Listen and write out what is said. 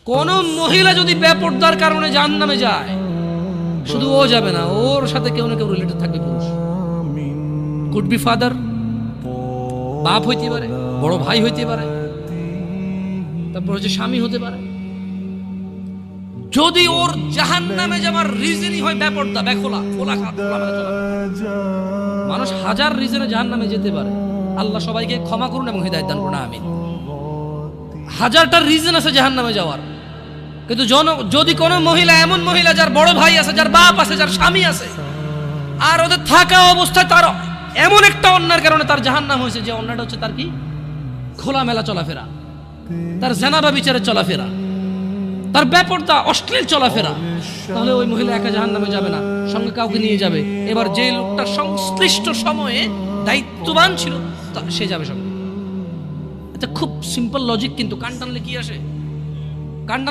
কোন মহিলা যদি বেপরদার কারণে জাহান্নামে যায়, শুধু ও যাবে না, ওর সাথে কেউ না কেউ রিলেটেড থাকবে। পুরুষ কুড বি ফাদার, বাপ হইতে পারে, বড় ভাই হইতে পারে, তারপর হচ্ছে স্বামী হতে পারে। যদি ওর জাহান্নামে যাওয়ার রিজনই হয় বেপরদা, বেখোলা, খোলা খোলামেলা চলা। মানুষ হাজার রিজনে জাহান্নামে যেতে পারে, আল্লাহ সবাইকে ক্ষমা করুন এবং হিদায়াত দান করুন, আমিন। হাজারটা রিজন আছে জাহান্নামে যাওয়ার, কিন্তু যদি কোনো মহিলা, এমন মহিলা যার বড় ভাই আছে, যার বাপ আছে, যার স্বামী আছে, আর ওদের থাকা অবস্থায় তার এমন একটা অন্যায়ের কারণে তার জাহান্নাম হয়েছে, যে অন্যায়টা হচ্ছে তার কি খোলামেলা চলাফেরা, তার জানাবা বিচারে চলাফেরা, তার বেপরদা অশ্লীল চলাফেরা, তাহলে ওই মহিলা একা জাহান্নামে যাবে না, সঙ্গে কাউকে নিয়ে যাবে। এবার যে লোকটা সংশ্লিষ্ট সময়ে দায়িত্ববান ছিল সে যাবে সঙ্গে। এটা খুব সিম্পল লজিক, কিন্তু কান টানলে কি আসে? কান টানলে